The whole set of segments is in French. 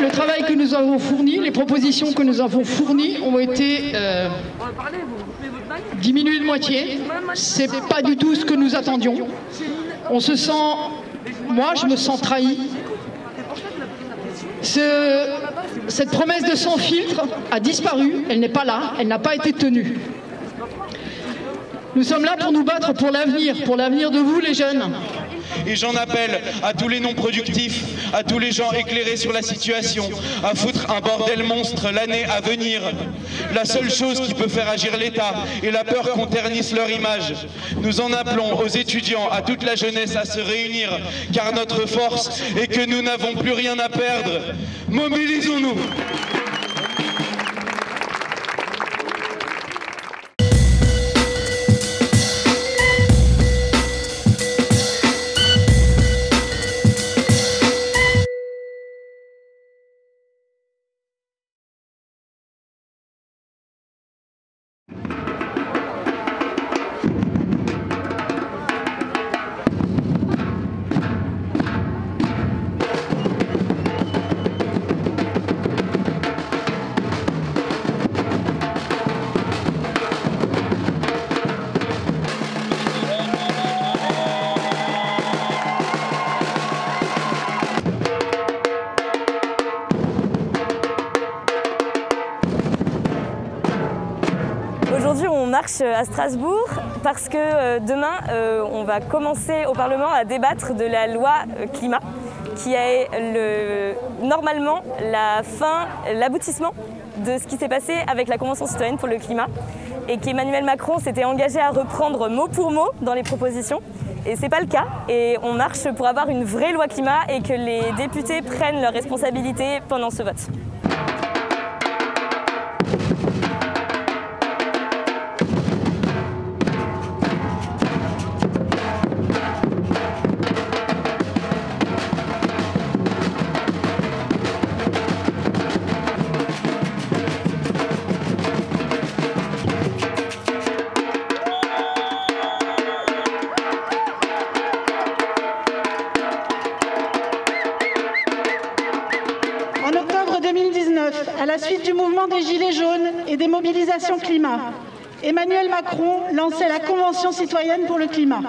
le travail que nous avons fourni, les propositions que nous avons fournies ont été diminuées de moitié. C'est pas du tout ce que nous attendions. On se sent, moi je me sens trahi. Cette promesse de sans filtre a disparu, elle n'est pas là, elle n'a pas été tenue. Nous sommes là pour nous battre pour l'avenir de vous les jeunes. Et j'en appelle à tous les non-productifs, à tous les gens éclairés sur la situation, à foutre un bordel monstre l'année à venir. La seule chose qui peut faire agir l'État est la peur qu'on ternisse leur image. Nous en appelons aux étudiants, à toute la jeunesse à se réunir, car notre force est que nous n'avons plus rien à perdre. Mobilisons-nous! Aujourd'hui, on marche à Strasbourg parce que demain, on va commencer au Parlement à débattre de la loi climat qui est normalement l'aboutissement de ce qui s'est passé avec la Convention citoyenne pour le climat et qu'Emmanuel Macron s'était engagé à reprendre mot pour mot dans les propositions. Et c'est pas le cas. Et on marche pour avoir une vraie loi climat et que les députés prennent leurs responsabilités pendant ce vote. En octobre 2019, à la suite du mouvement des Gilets jaunes et des mobilisations climat, Emmanuel Macron lançait la Convention citoyenne pour le climat.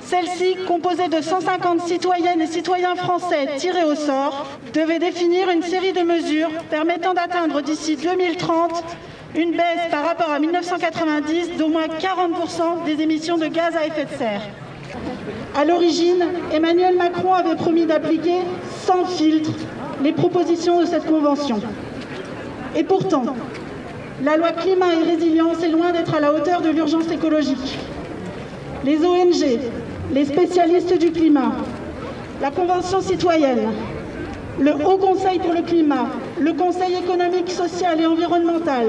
Celle-ci, composée de 150 citoyennes et citoyens français tirés au sort, devait définir une série de mesures permettant d'atteindre d'ici 2030 une baisse par rapport à 1990 d'au moins 40% des émissions de gaz à effet de serre. À l'origine, Emmanuel Macron avait promis d'appliquer sans filtre les propositions de cette convention. Et pourtant, la loi climat et résilience est loin d'être à la hauteur de l'urgence écologique. Les ONG, les spécialistes du climat, la Convention citoyenne, le Haut Conseil pour le climat, le Conseil économique, social et environnemental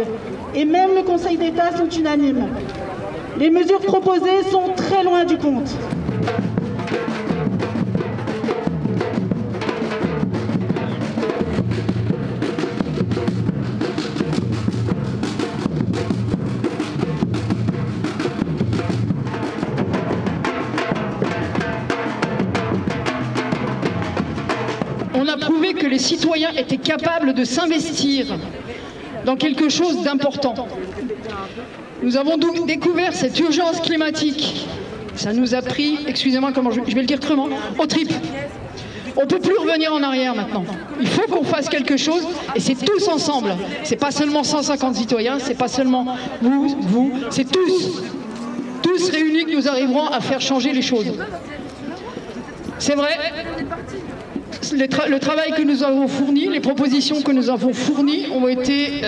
et même le Conseil d'État sont unanimes. Les mesures proposées sont très loin du compte. On a prouvé que les citoyens étaient capables de s'investir dans quelque chose d'important. Nous avons donc découvert cette urgence climatique. Ça nous a pris, excusez-moi, comment je vais le dire crûment, aux tripes. On ne peut plus revenir en arrière maintenant. Il faut qu'on fasse quelque chose et c'est tous ensemble. C'est pas seulement 150 citoyens, c'est pas seulement vous, c'est tous réunis que nous arriverons à faire changer les choses. C'est vrai. Le travail que nous avons fourni, les propositions que nous avons fournies ont été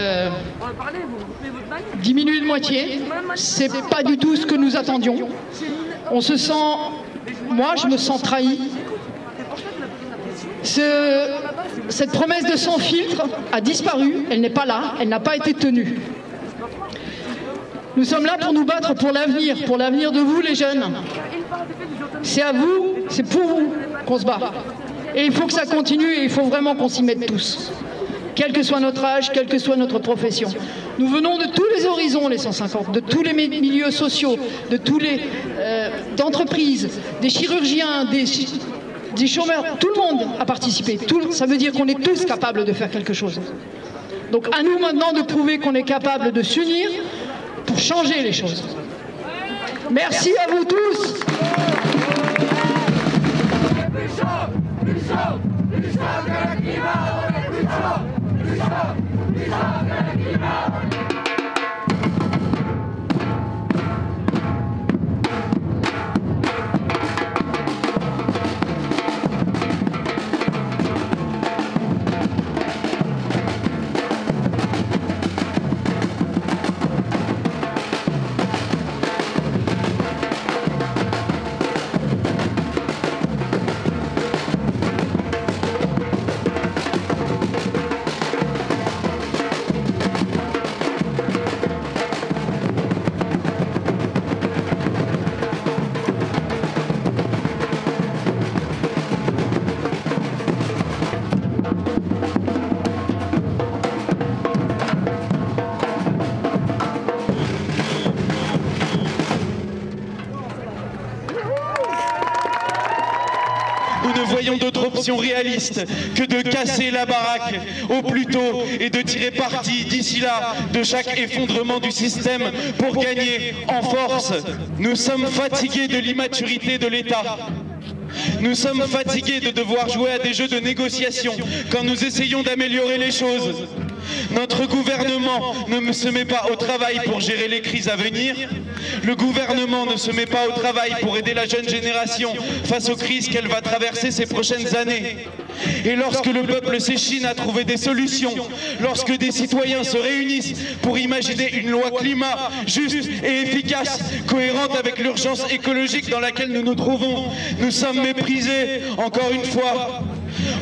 diminuées de moitié. C'est pas du tout ce que nous attendions. On se sent, moi je me sens trahi. Cette promesse de sans filtre a disparu, elle n'est pas là, elle n'a pas été tenue. Nous sommes là pour nous battre pour l'avenir de vous les jeunes. C'est à vous, c'est pour vous qu'on se bat. Et il faut que ça continue et il faut vraiment qu'on s'y mette tous. Quel que soit notre âge, quelle que soit notre profession. Nous venons de tous les horizons, les 150, de tous les milieux sociaux, de tous les d'entreprises, des chirurgiens, 10 chômeurs, tout le monde a participé. Ça veut dire qu'on est tous capables de faire quelque chose. Donc à nous maintenant de prouver qu'on est capable de s'unir pour changer les choses. Merci à vous tous. Nous ne voyons d'autre option réaliste que de casser la baraque au plus tôt et de tirer parti d'ici là de chaque effondrement du système pour gagner en force. Nous sommes fatigués de l'immaturité de l'État. Nous sommes fatigués de devoir jouer à des jeux de négociation quand nous essayons d'améliorer les choses. Notre gouvernement ne se met pas au travail pour gérer les crises à venir. Le gouvernement ne se met pas au travail pour aider la jeune génération face aux crises qu'elle va traverser ces prochaines années. Et lorsque le peuple s'échine à trouver des solutions, lorsque des citoyens se réunissent pour imaginer une loi climat juste et efficace, cohérente avec l'urgence écologique dans laquelle nous nous trouvons, nous sommes méprisés, encore une fois.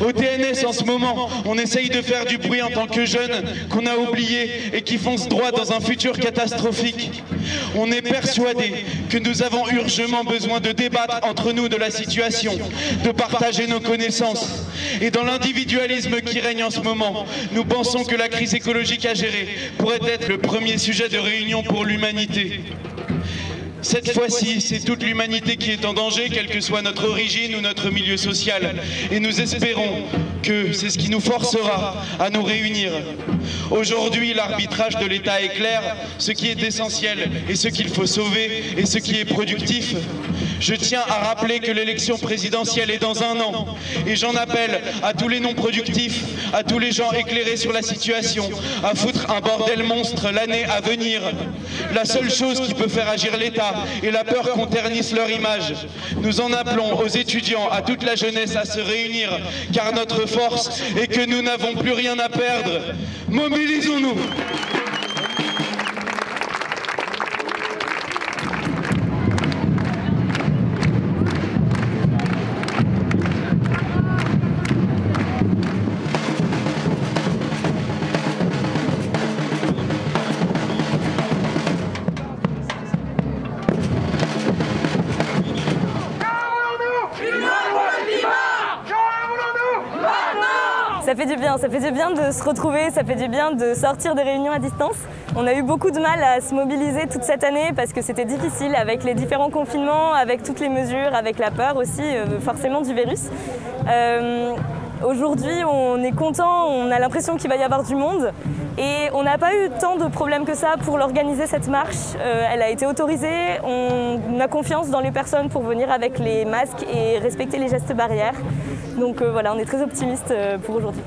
Au TNS en ce moment, on essaye de faire du bruit en tant que jeunes qu'on a oubliés et qui foncent droit dans un futur catastrophique. On est persuadé que nous avons urgemment besoin de débattre entre nous de la situation, de partager nos connaissances. Et dans l'individualisme qui règne en ce moment, nous pensons que la crise écologique à gérer pourrait être le premier sujet de réunion pour l'humanité. Cette fois-ci, c'est toute l'humanité qui est en danger, quelle que soit notre origine ou notre milieu social. Et nous espérons que c'est ce qui nous forcera à nous réunir. Aujourd'hui, l'arbitrage de l'État est clair, ce qui est essentiel et ce qu'il faut sauver et ce qui est productif. Je tiens à rappeler que l'élection présidentielle est dans un an. Et j'en appelle à tous les non-productifs, à tous les gens éclairés sur la situation, à foutre un bordel monstre l'année à venir. La seule chose qui peut faire agir l'État est la peur qu'on ternisse leur image. Nous en appelons aux étudiants, à toute la jeunesse à se réunir, car notre force est que nous n'avons plus rien à perdre. Mobilisons-nous! Ça fait du bien de se retrouver, ça fait du bien de sortir des réunions à distance. On a eu beaucoup de mal à se mobiliser toute cette année parce que c'était difficile avec les différents confinements, avec toutes les mesures, avec la peur aussi forcément du virus. Aujourd'hui, on est content, on a l'impression qu'il va y avoir du monde et on n'a pas eu tant de problèmes que ça pour l'organiser cette marche. Elle a été autorisée, on a confiance dans les personnes pour venir avec les masques et respecter les gestes barrières. Donc voilà, on est très optimiste pour aujourd'hui.